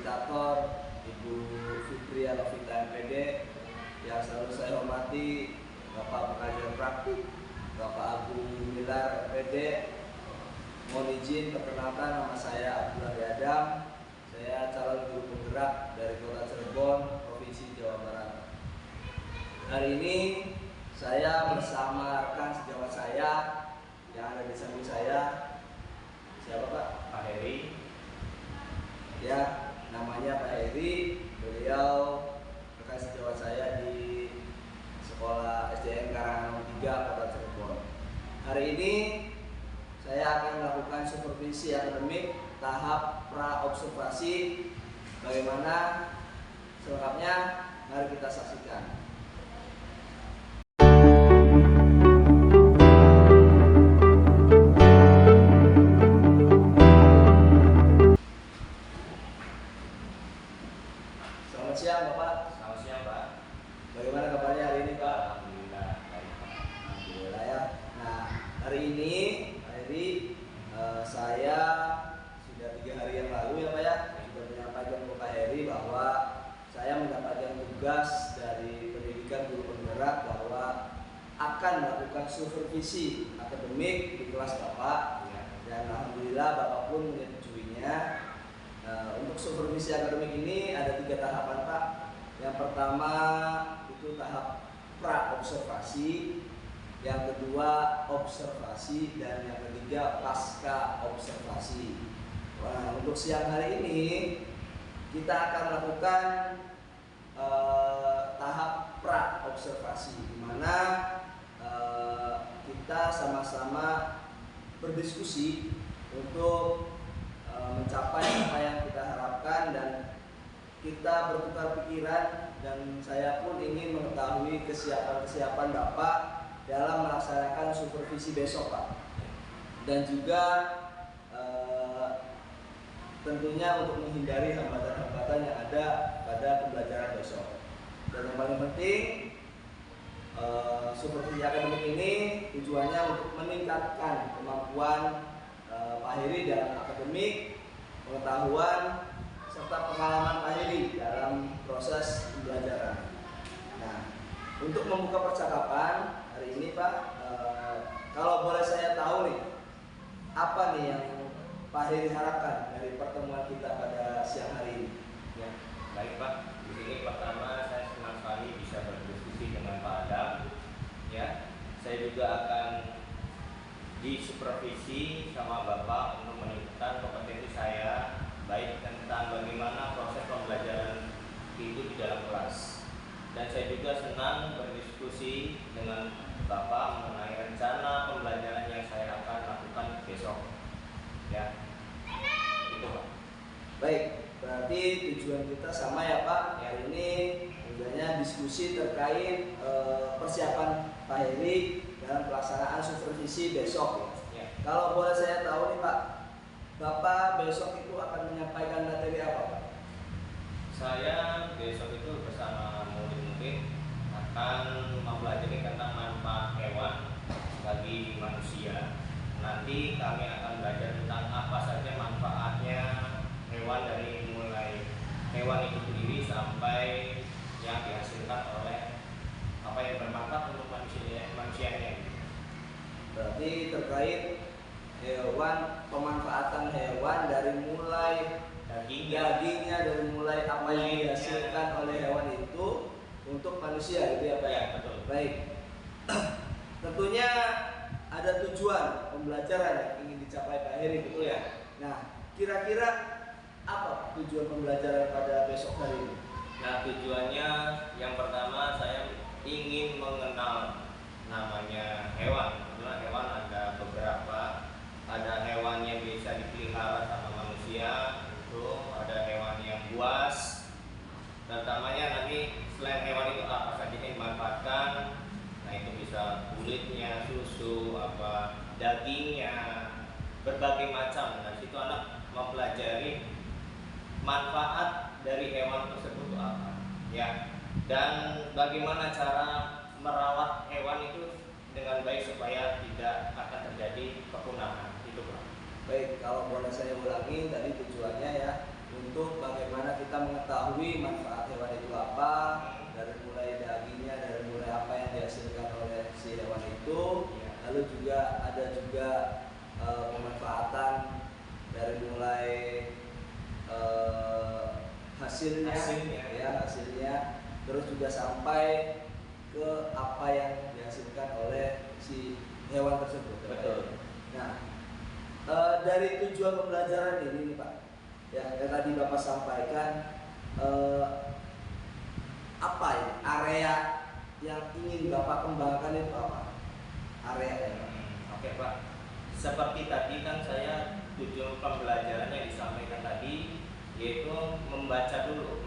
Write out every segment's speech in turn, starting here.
fasilitator Ibu Fitria Lovita MPD, yang selalu saya hormati Bapak Pengajar Praktik Bapak Agung Milar MPD. Mohon izin perkenalkan, nama saya Abdullah Adam. Saya calon guru penggerak dari Kota Cirebon, Provinsi Jawa Barat. Hari ini saya bersama rekan sejawat saya yang ada di samping saya. Siapa Pak? Pak Heri. Ya, namanya Pak Heri. Beliau rekan sejawat saya di Sekolah SDN Karangan 3 Kota Cirebon. Hari ini saya akan melakukan supervisi akademik tahap pra-observasi. Bagaimana selengkapnya? Mari kita saksikan. Selamat siang Bapak. Selamat siang Pak. Bagaimana kabarnya hari ini Pak? Alhamdulillah baik Pak. Alhamdulillah ya. Nah, hari ini Pak Heri, saya sudah 3 hari yang lalu ya Pak ya, sudah menyampaikan ke Pak Heri bahwa saya mendapatkan tugas dari pendidikan guru penggerak bahwa akan melakukan supervisi akademik di kelas Bapak, dan alhamdulillah Bapak pun menyetujuinya. Untuk supervisi akademik ini ada 3 tahapan Pak. Yang pertama itu tahap pra-observasi, yang kedua observasi, dan yang ketiga pasca observasi. Nah, untuk siang hari ini kita akan melakukan tahap pra-observasi, di mana kita sama-sama berdiskusi untuk mencapai apa yang kita harapkan, dan kita bertukar pikiran, dan saya pun ingin mengetahui kesiapan Bapak dalam melaksanakan supervisi besok Pak, dan juga tentunya untuk menghindari hambatan-hambatan yang ada pada pembelajaran besok. Dan yang paling penting, supervisi akademik ini tujuannya untuk meningkatkan kemampuan Pak Heri dalam akademik, pengetahuan, serta pengalaman Pak Heri dalam proses pembelajaran. Nah, untuk membuka percakapan hari ini Pak, kalau boleh saya tahu nih, apa nih yang Pak Heri harapkan dari pertemuan kita pada siang hari ini? Ya, baik Pak. Di sini pertama saya senang sekali bisa berdiskusi dengan Pak Adam. Ya, saya juga akan disupervisi sama Bapak untuk meningkatkan kompetensi saya, baik tentang bagaimana proses pembelajaran itu di dalam kelas. Dan saya juga senang berdiskusi dengan Bapak mengenai rencana pembelajaran yang saya akan lakukan besok. Ya, itu Pak. Baik, berarti tujuan kita sama ya Pak. Hari ini tentunya diskusi terkait persiapan Pak Heri dalam pelaksanaan supervisi besok ya. Kalau boleh saya tahu nih Pak, Bapak besok itu akan menyampaikan materi apa Pak? Saya besok itu bersama murid-murid akan mempelajari tentang manfaat hewan bagi manusia. Nanti kami akan belajar tentang apa saja manfaatnya hewan, dari mulai hewan itu sendiri sampai yang dihasilkan oleh apa yang bermanfaat untuk manusianya. Berarti terkait hewan, pemanfaatan hewan dari mulai dagingnya, dari mulai apa yang dihasilkan oleh hewan itu untuk manusia gitu ya Pak ya? Betul. Baik. Tentunya ada tujuan pembelajaran yang ingin dicapai Pak Heri, betul ya? Nah, kira-kira apa tujuan pembelajaran pada besok hari ini? Nah, tujuannya yang pertama saya ingin mengenal namanya hewan. Kebetulan hewan ada beberapa. Ada hewan yang bisa dipelihara sama manusia, itu ada hewan yang buas. Pertamanya nanti selain hewan itu apa saja yang dimanfaatkan. Nah, itu bisa kulitnya, susu, apa dagingnya, berbagai macam. Nah, situ anak mempelajari manfaat dari hewan tersebut itu apa, ya. Dan bagaimana cara merawat hewan itu dengan baik supaya tidak akan terjadi kepunahan. Itu Pak. Baik, kalau boleh saya ulangi, tadi tujuannya ya untuk bagaimana kita hasilnya, ya hasilnya, terus juga sampai ke apa yang dihasilkan oleh si hewan tersebut. Betul. Nah, dari tujuan pembelajaran ini nih Pak, yang tadi Bapak sampaikan, apa ya area yang ingin Bapak kembangkan itu apa? Area ya. Oke Pak, seperti tadi kan saya tujuan pembelajaran yang disampaikan tadi yaitu membaca dulu,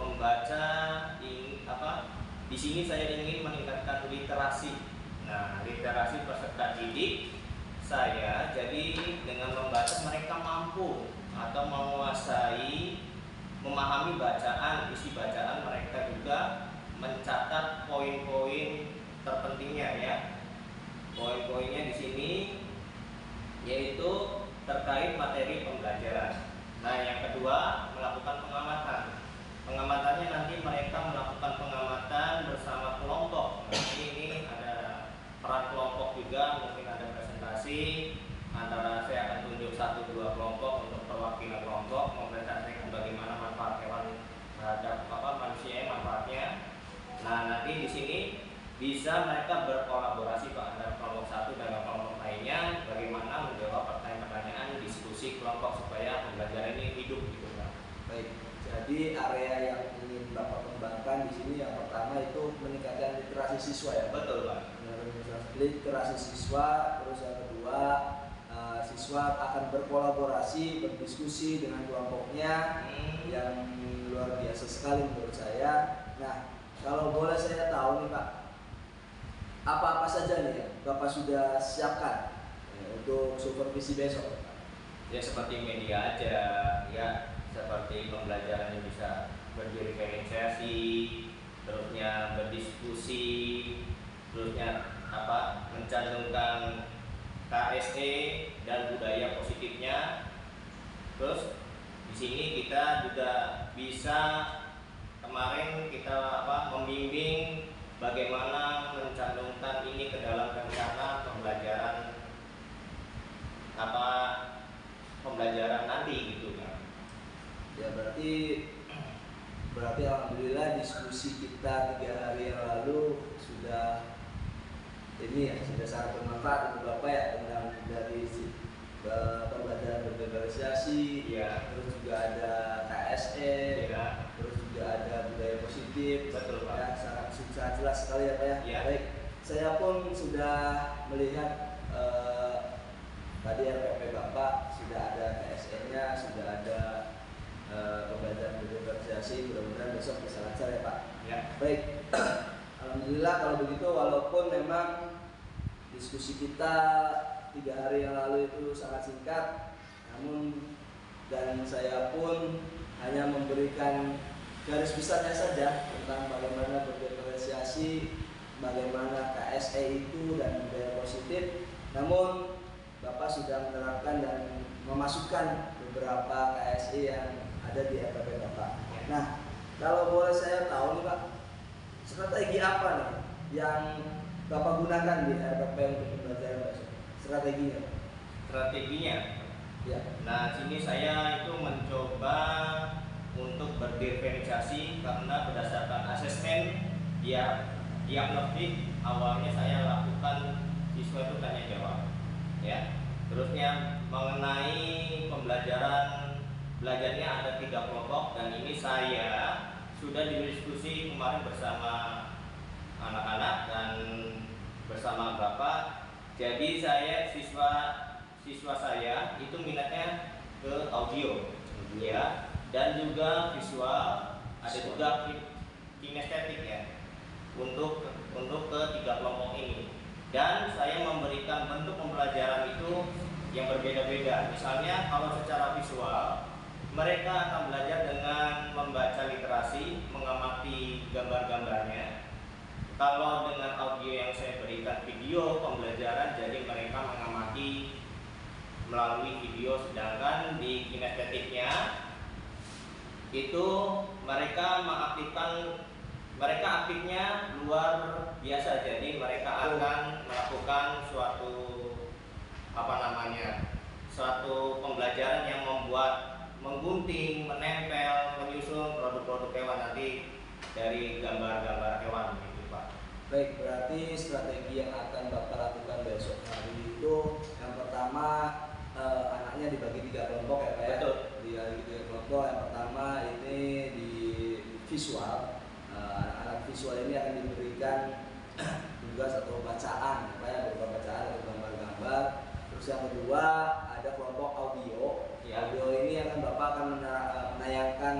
di sini saya ingin meningkatkan literasi. Nah, literasi peserta didik saya, jadi dengan membaca mereka mampu atau menguasai, memahami bacaan, isi bacaan, mereka juga mencatat poin-poin terpentingnya ya. Poin-poinnya di sini yaitu terkait materi pembelajaran. Nah, yang kedua melakukan pengamatan. Pengamatannya nanti mereka melakukan pengamatan bersama kelompok. Nanti ini ada peran kelompok juga, mungkin ada presentasi antara saya akan tunjuk 1-2 kelompok untuk perwakilan kelompok mempresentasikan bagaimana manfaat hewan terhadap manusia, manfaatnya. Nah, nanti di sini bisa mereka berkolaborasi Pak antara kelompok satu dengan kelompok lainnya, bagaimana menjawab pertanyaan-pertanyaan diskusi kelompok supaya pembelajaran ini hidup gitu Pak. Baik. Jadi area yang ingin Bapak kembangkan di sini yang pertama itu meningkatkan literasi siswa ya. Betul Pak. Literasi siswa, terus yang kedua siswa akan berkolaborasi, berdiskusi dengan kelompoknya yang luar biasa sekali menurut saya. Nah, kalau boleh saya tahu nih Pak, apa-apa saja nih ya Bapak sudah siapkan untuk supervisi besok? Ya seperti media aja ya, seperti pembelajaran yang bisa berdiferensiasi, terusnya berdiskusi, terusnya mencantumkan KSE dan budaya positifnya. Terus di sini kita juga bisa kemarin kita membimbing bagaimana mencantumkan ini ke dalam rencana pembelajaran nanti gitu kan. Ya berarti alhamdulillah diskusi kita 3 hari yang lalu sudah sangat bermanfaat untuk Bapak ya, tentang dari pembelajaran berdiferensiasi, ya, terus juga ada KSE, ya, terus juga ada budaya positif. Betul Pak. Ya, sangat jelas sekali ya Pak ya. Ya. Baik, saya pun sudah melihat tadi RPP Bapak sudah ada KSE-nya, sudah ada pembelajaran berdiferensiasi. Mudah-mudahan besok bisa lancar ya Pak. Ya. Baik. Alhamdulillah kalau begitu, walaupun memang diskusi kita 3 hari yang lalu itu sangat singkat, namun dan saya pun hanya memberikan garis besarnya saja tentang bagaimana berdiferensiasi, bagaimana KSE itu dan budaya positif. Namun Bapak sudah menerapkan dan memasukkan beberapa KSE yang ada di RPP Bapak. Nah, kalau boleh saya tahu nih Pak, strategi apa nih yang Bapak gunakan di RPP untuk pembelajaran besok? Strateginya? Ya. Nah, sini saya itu mencoba untuk berdiferensiasi karena berdasarkan asesmen diagnostik awalnya saya lakukan siswa itu tanya jawab, ya. Terusnya mengenai belajarnya ada 3 kelompok dan ini saya sudah didiskusi kemarin bersama anak-anak dan bersama Bapak. Jadi siswa saya itu minatnya ke audio, ya, dan juga visual, ada juga kinestetik ya, untuk ke 3 kelompok ini. Dan saya memberikan bentuk pembelajaran itu yang berbeda-beda. Misalnya kalau secara visual mereka akan belajar dengan membaca literasi, mengamati gambar-gambarnya. Kalau dengan audio yang saya berikan video pembelajaran, jadi mereka mengamati melalui video. Sedangkan di kinestetiknya itu mereka aktifnya luar biasa. Jadi mereka akan melakukan suatu pembelajaran yang membuat menggunting, menempel, menyusun produk-produk hewan nanti dari gambar-gambar hewan gitu Pak. Baik, berarti strategi yang akan Bapak lakukan besok hari itu yang pertama anaknya dibagi 3 kelompok ya Pak ya? Betul. Dibagi 3 kelompok. Yang pertama ini di visual. Anak visual ini akan diberikan tugas atau bacaan, apa ya, berupa bacaan atau gambar-gambar. Terus yang kedua ada kelompok audio. Ya. Audio ini Bapak akan menayangkan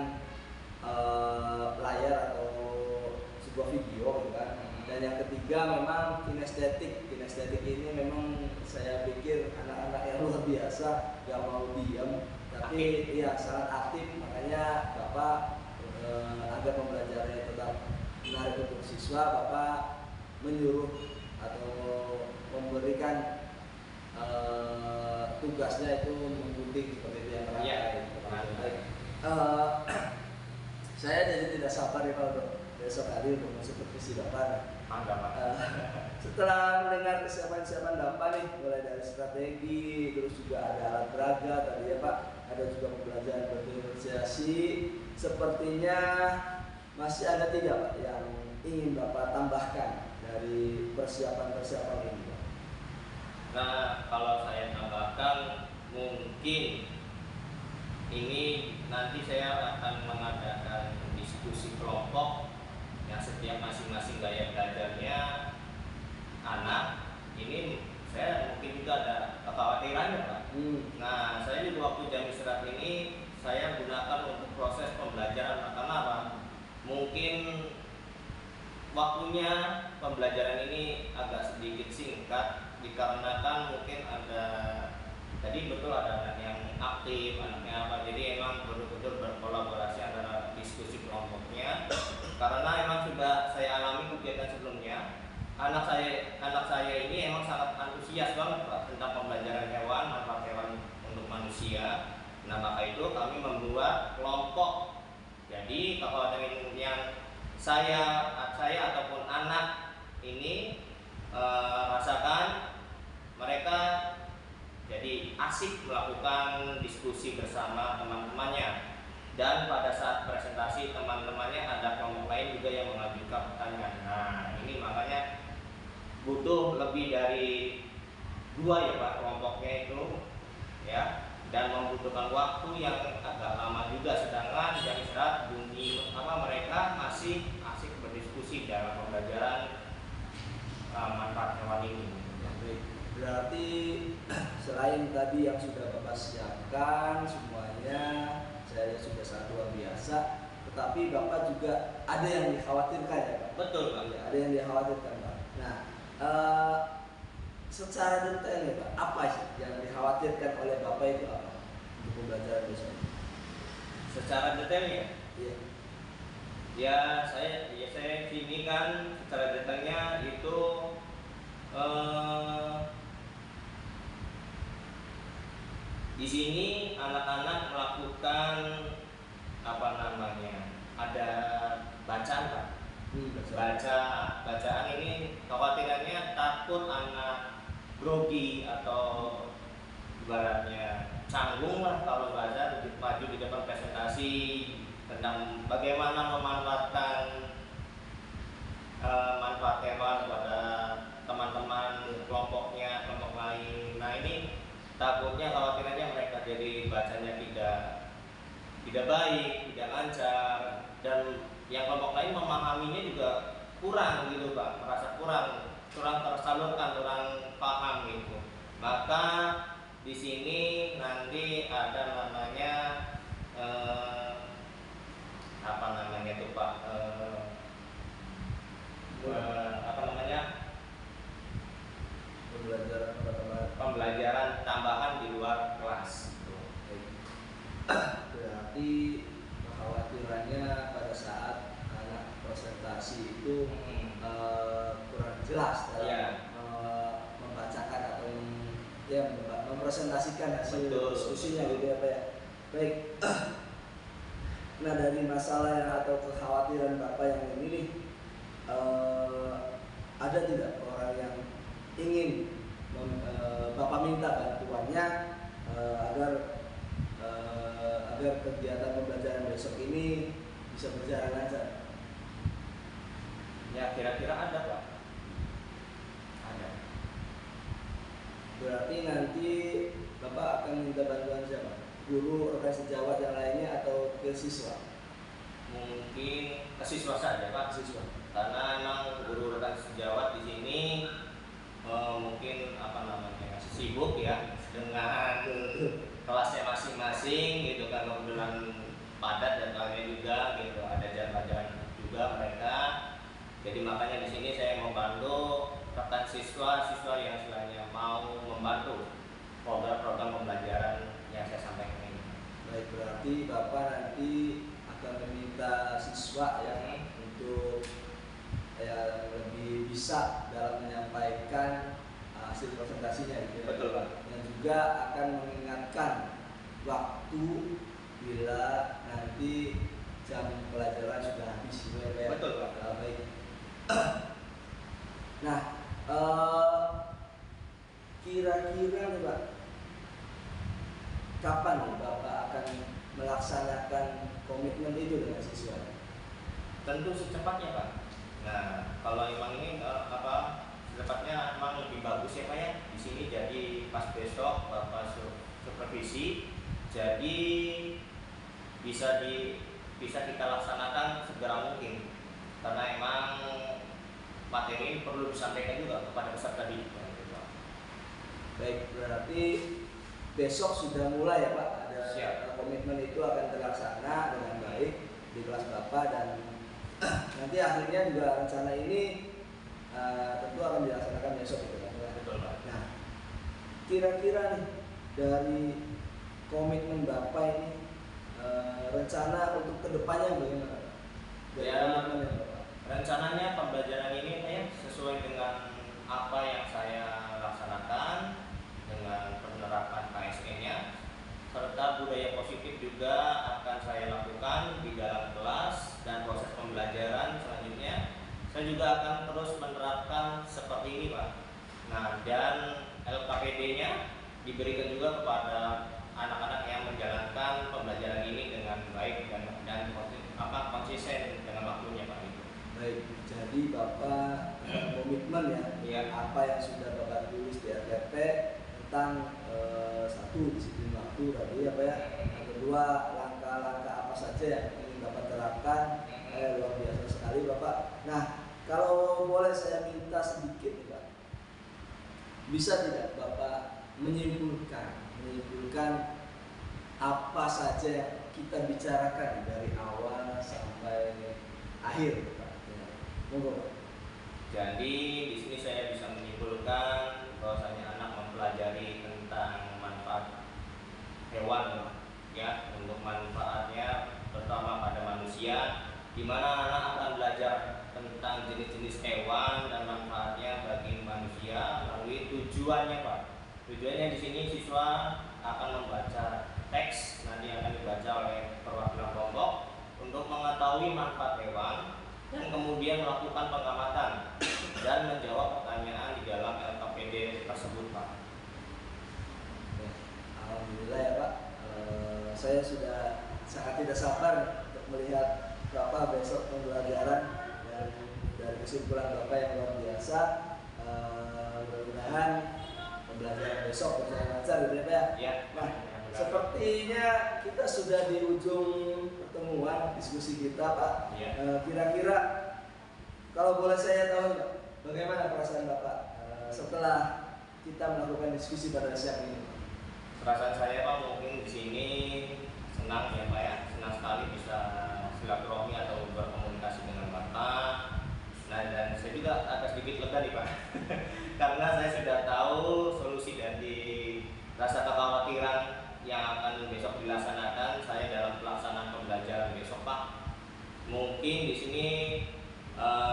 layar atau sebuah video gitu kan. Dan yang ketiga memang kinestetik. Kinestetik ini memang saya pikir anak-anak yang luar biasa, gak mau diam, tapi ya sangat aktif. Makanya Bapak agar pembelajarannya tetap menarik untuk siswa, Bapak menyuruh atau memberikan tugasnya itu menggunting seperti itu yang terakhir. Baik. Saya jadi tidak sabar ya Pak untuk besok hari untuk masuk ke visi Bapak. Setelah mendengar kesiapan-kesiapan Bapak nih, mulai dari strategi, terus juga ada alat peraga tadi ya Pak, ada juga pembelajaran berdifferensiasi. Sepertinya masih ada tidak Pak yang ingin Bapak tambahkan dari persiapan-persiapan ini Pak? Nah, kalau saya tambahkan mungkin ini nanti saya akan mengadakan diskusi kelompok yang setiap masing-masing gaya belajarnya anak. Ini saya mungkin juga ada kekhawatirannya Pak. Nah, saya juga waktu jam istirahat ini saya gunakan untuk proses pembelajaran. Karena apa? Mungkin waktunya pembelajaran ini agak sedikit singkat dikarenakan mungkin ada tadi betul ada anak yang aktif, anaknya apa, jadi emang betul-betul berkolaborasi antara diskusi kelompoknya. Karena emang sudah saya alami kegiatan sebelumnya, anak saya ini emang sangat antusias banget Pak tentang pembelajaran hewan, manfaat hewan untuk manusia. Nah, maka itu kami membuat kelompok. Jadi kekhawatiran yang saya ataupun anak ini rasakan, mereka jadi asik melakukan diskusi bersama teman-temannya. Dan pada saat presentasi teman-temannya ada kelompok lain juga yang mengajukan pertanyaan. Nah, ini makanya butuh lebih dari 2 ya Pak kelompoknya itu ya, dan membutuhkan waktu yang agak lama juga. Sedangkan jam istirahat bunyi mereka masih asik berdiskusi dalam pembelajaran manfaat hewan ini. Berarti selain tadi yang sudah Bapak siapkan semuanya, saya sudah sangat luar biasa, tetapi Bapak juga ada yang dikhawatirkan ya Pak? Betul Pak. Ya, ada yang dikhawatirkan Pak. Nah, secara detail ya Pak, apa sih yang dikhawatirkan oleh Bapak itu apa untuk pembelajaran besok? Secara detailnya? Iya. Ya saya sini kan secara detailnya itu di sini anak-anak melakukan ada bacaan Pak. Bacaan ini kekhawatirannya takut anak grogi atau ibaratnya canggung lah kalau bahasa maju di depan presentasi tentang bagaimana memanfaatkan manfaat hewan pada teman-teman kelompok lain. Nah, ini takutnya khawatirannya mereka jadi bacanya tidak baik, tidak lancar, dan yang kelompok lain memahaminya juga kurang gitu Pak, merasa kurang tersalurkan, kurang paham gitu. Maka di sini nanti ada namanya Pak, pembelajaran tambahan di luar kelas. Berarti kekhawatirannya pada saat anak presentasi itu kurang jelas dalam membacakan atau mempresentasikan hasil diskusinya gitu ya Pak ya. Baik. Nah, dari masalah atau kekhawatiran Bapak yang ini nih, ada tidak orang yang ingin Bapak minta bantuannya agar kegiatan pembelajaran besok ini bisa berjalan lancar? Ya kira-kira ada Pak. Ada. Berarti nanti Bapak akan minta bantuan siapa? Guru, rekan sejawat yang lainnya atau ke siswa? Mungkin ke siswa saja Pak. Siswa. Karena memang guru rekan sejawat di sini mungkin apa namanya sibuk ya dengan kelasnya masing-masing gitu kan, kebetulan padat jadwalnya juga gitu, ada jalan-jalan juga mereka. Jadi makanya di sini saya membantu rekan siswa yang istilahnya mau membantu program-program pembelajaran yang saya sampaikan ini. Baik, berarti Bapak nanti akan meminta siswa ya untuk ya lebih bisa dalam menyampaikan hasil presentasinya gitu. Betul Pak. Dan juga akan mengingatkan waktu bila nanti jam pelajaran sudah habis gitu ya. Betul Pak. Baik. Nah, kira-kira nih Pak, kapan nih Bapak akan melaksanakan komitmen itu dengan siswa? Tentu secepatnya Pak. Nah, kalau emang ini secepatnya emang lebih bagus ya Pak ya. Di sini jadi pas besok Bapak supervisi, jadi bisa kita laksanakan segera mungkin. Karena emang materi ini perlu disampaikan juga kepada peserta didik. Baik, berarti besok sudah mulai ya Pak, ada Siap. Komitmen itu akan terlaksana dengan baik di kelas Bapak, dan nanti akhirnya juga rencana ini tentu akan dilaksanakan besok gitu kan. Betul Pak. Nah, kira-kira nih dari komitmen Bapak ini rencana untuk kedepannya bagaimana Pak? Dari komitmen Bapak. Rencananya pembelajaran ini ya sesuai dengan apa yang saya laksanakan dengan penerapan KSN-nya, serta budaya positif juga akan saya lakukan di dalam kelas dan proses pembelajaran selanjutnya. Saya juga akan terus menerapkan seperti ini Pak. Nah, dan LKPD-nya diberikan juga kepada anak-anak yang menjalankan pembelajaran ini dengan baik dan konsisten dengan waktunya Pak. Baik, jadi Bapak komitmen ya, apa yang sudah Bapak tulis di RTP tentang satu, disiplin waktu tadi apa ya, yang kedua langkah-langkah apa saja yang ingin Bapak terapkan, luar biasa sekali Bapak. Nah, kalau boleh saya minta sedikit nih Pak, bisa tidak Bapak menyimpulkan apa saja yang kita bicarakan dari awal sampai akhir Pak? Monggo. Jadi di sini saya bisa menyimpulkan bahwasanya anak mempelajari tentang manfaat hewan ya, untuk manfaatnya terutama pada manusia, di mana anak akan belajar tentang jenis-jenis hewan dan manfaatnya bagi manusia melalui tujuannya Pak. Tujuannya di sini siswa akan membaca teks nanti akan dibaca oleh perwakilan kelompok untuk mengetahui manfaat hewan dan kemudian melakukan pengamatan dan menjawab pertanyaan di dalam LKPD tersebut Pak. Alhamdulillah ya Pak, saya sudah sangat tidak sabar untuk melihat Bapak besok pembelajaran, dan dari kesimpulan Bapak yang luar biasa. Mudah-mudahan pembelajaran besok berjalan lancar gitu ya Pak ya. Nah, sepertinya kita sudah di ujung pertemuan diskusi kita Pak. Kira-kira kalau boleh saya tahu bagaimana perasaan Bapak setelah kita melakukan diskusi pada siang ini? Perasaan saya Pak mungkin di sini senang ya Pak ya, senang sekali bisa silaturahmi atau berkomunikasi dengan Bapak. Nah, dan saya juga agak sedikit lega nih Pak karena saya sudah tahu solusi dari rasa kekhawatiran yang akan besok dilaksanakan saya dalam pelaksanaan pembelajaran besok Pak. Mungkin di sini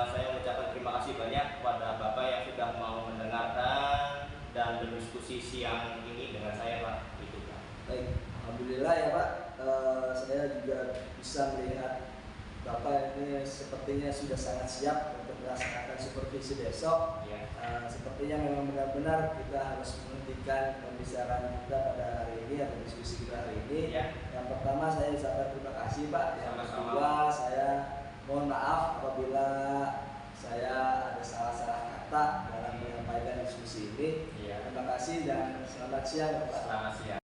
saya mengucapkan terima kasih banyak kepada Bapak yang sudah mau mendengarkan dan berdiskusi siang ini dengan saya Pak. Itu Pak. Baik, alhamdulillah ya Pak. Saya juga bisa melihat Bapak ini sepertinya sudah sangat siap untuk melaksanakan supervisi besok. Ya. Sepertinya memang benar-benar kita harus menghentikan pembicaraan kita pada hari ini atau diskusi kita hari ini. Ya. Yang pertama saya ucapkan terima kasih Pak. Yang Sama-sama. kedua saya mohon maaf apabila saya ada salah-salah kata dalam menyampaikan diskusi ini. Ya. Terima kasih dan selamat siang Bapak. Selamat siang.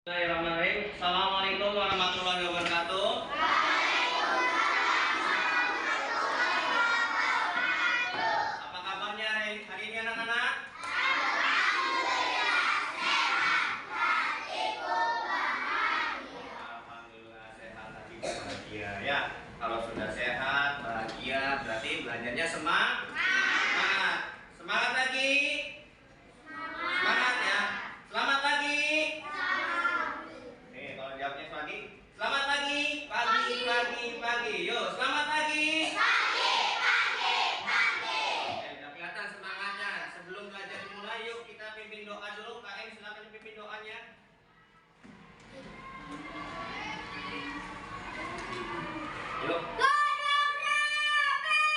Bismillahirrahmanirrahim. Assalamualaikum warahmatullahi wabarakatuh. Apa kabarnya hari ini anak-anak? Alhamdulillah sehat, hati bahagia ya. Kalau sudah sehat, bahagia, berarti belajarnya semangat. Semangat lagi. Semangat ya. Selamat pagi. Nih, kalau jawabnya pagi. Selamat pagi. Pagi. Yuk, selamat pagi. Udah kelihatan semangatnya. Sebelum belajar dimulai, yuk kita pimpin doa dulu. KM silakan pimpin doanya. Yuk. Waalaikumsalam warahmatullahi wabarakatuh.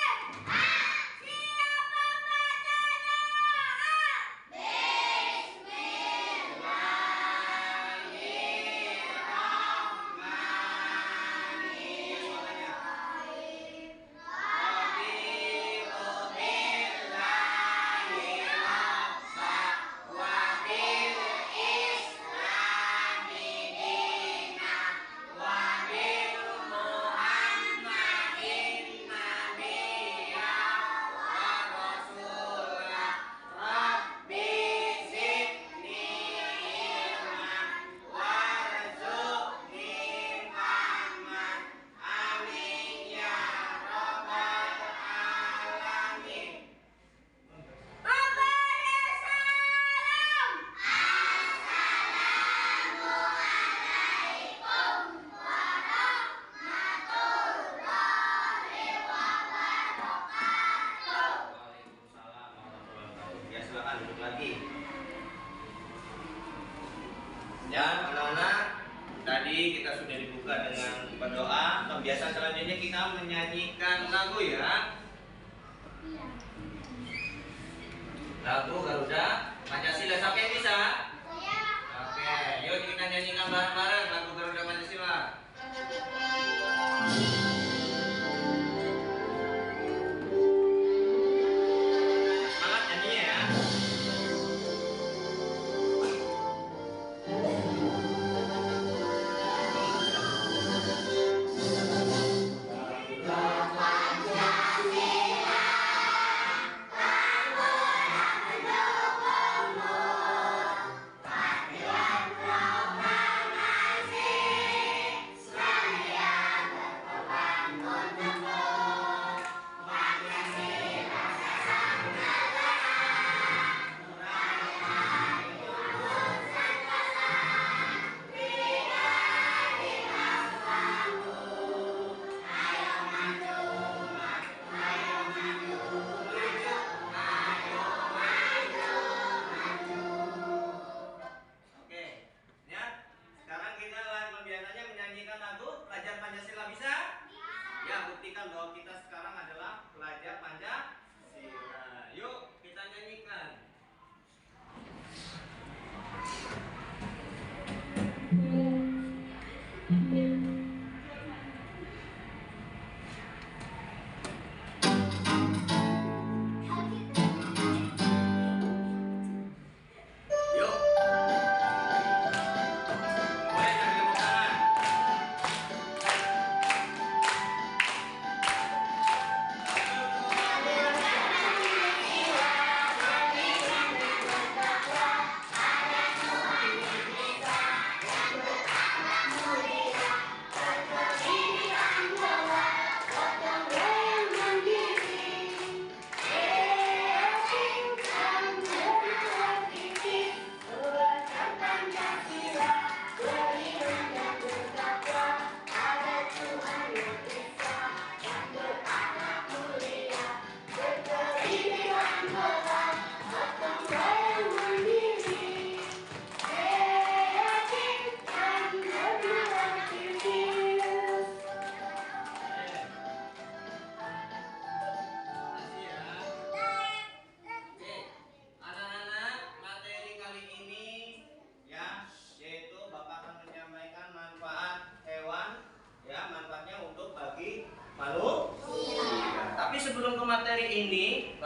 Ya silakan duduk lagi. Ya anak-anak, tadi kita sudah dibuka dengan berdoa. Kebiasaan selanjutnya kita menyanyikan lagu ya. Lagu Garuda Pancasila, siapa yang bisa? Oke, yuk kita nyanyikan bareng-bareng lagu Garuda Pancasila. Semangat nyanyinya ya. Pancasila,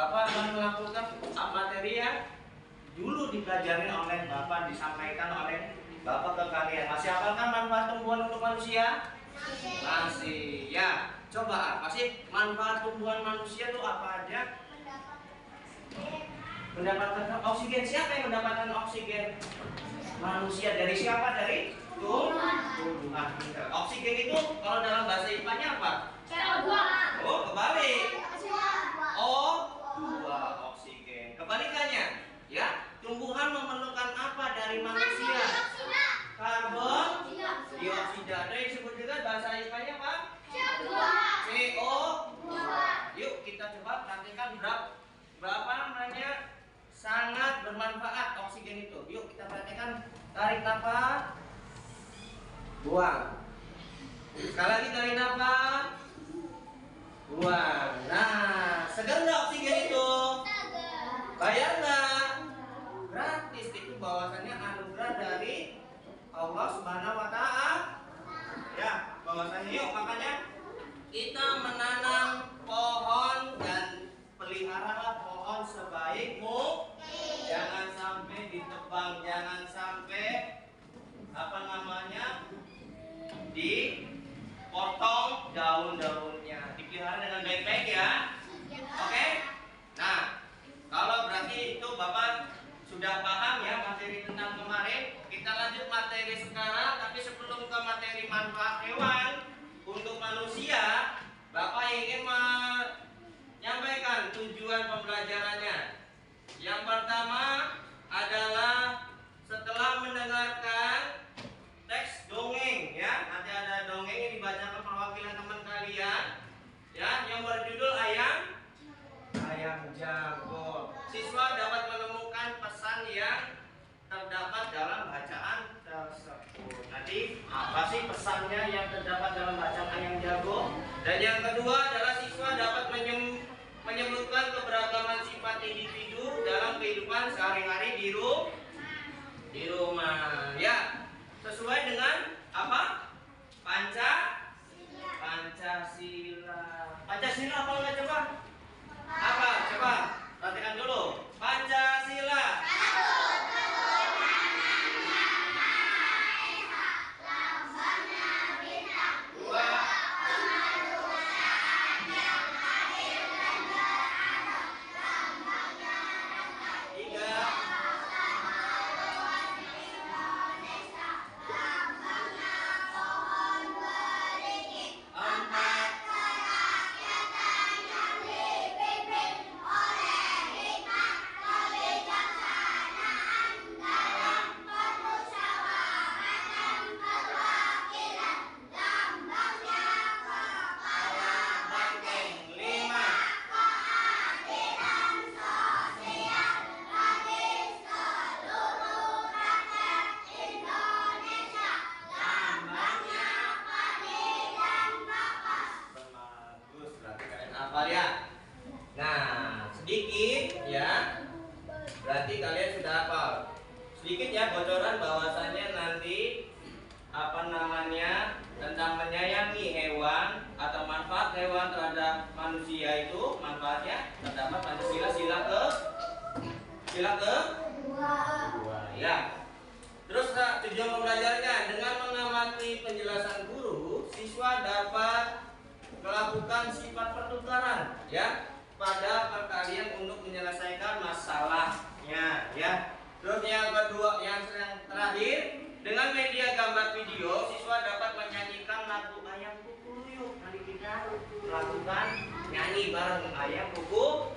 Bapak akan melakukan materi yang dulu dipelajari oleh Bapak, disampaikan oleh Bapak ke kalian. Masih hafalkan manfaat tumbuhan untuk manusia? Masih. Ya, coba apa sih manfaat tumbuhan manusia itu apa aja? Mendapatkan oksigen. Siapa yang mendapatkan oksigen? Manusia. Dari siapa? Dari tumbuhan. Oksigen itu kalau dalam bahasa IPA-nya apa? Oh, kebalik. O2 oksigen. Kebalikannya, ya. Tumbuhan memerlukan apa dari manusia? Karbon dioksida. Ada yang disebut juga bahasa IPA-nya apa? CO2. Yuk kita coba perhatikan berapa namanya sangat bermanfaat oksigen itu. Yuk kita perhatikan. Tarik nafas, buang. Sekali lagi tarik nafas, buang. Nah, segar nggak oksigen itu? Bayar nggak? Gratis. Itu bahwasannya anugerah dari Allah Subhanahu wa Ta'ala. Ya, bahwasannya yuk makanya kita menanam pohon dan peliharalah pohon sebaik mungkin. Jangan sampai ditebang, jangan sampai dipotong daun-daunnya. Dipelihara dengan baik-baik ya. Oke? Nah, kalau berarti itu Bapak sudah paham ya materi tentang kemarin. Kita lanjut materi sekarang, tapi sebelum ke materi manfaat hewan untuk manusia, Bapak ingin menyampaikan tujuan pembelajarannya. Yang pertama adalah setelah mendengarkan teks dongeng ya, nanti ada dongeng yang dibacakan perwakilan teman kalian ya, yang berjudul ayam jago. Siswa dapat menemukan pesan yang terdapat dalam bacaan tersebut. Nanti apa sih pesannya yang terdapat dalam bacaan ayam jago? Dan yang kedua adalah siswa dapat menyebutkan keberagaman sifat individu dalam kehidupan sehari-hari di rumah. Ya, sesuai dengan apa? Pancasila. Pancasila apa enggak coba? Apa? Coba perhatikan dulu. Pancasila. Sedikit ya, berarti kalian sudah hafal. Sedikit ya bocoran bahwasannya nanti tentang menyayangi hewan atau manfaat hewan terhadap manusia itu manfaatnya terdapat Pancasila sila ke dua ya. Terus tujuan pembelajarannya dengan mengamati penjelasan guru, siswa dapat melakukan sifat pertukaran ya pada perkalian untuk menyelesaikan masalahnya ya. Terus yang kedua, yang terakhir, dengan media gambar video, siswa dapat menyanyikan lagu Ayam Kuku. Yuk, mari kita lakukan nyanyi bareng Ayam Kuku.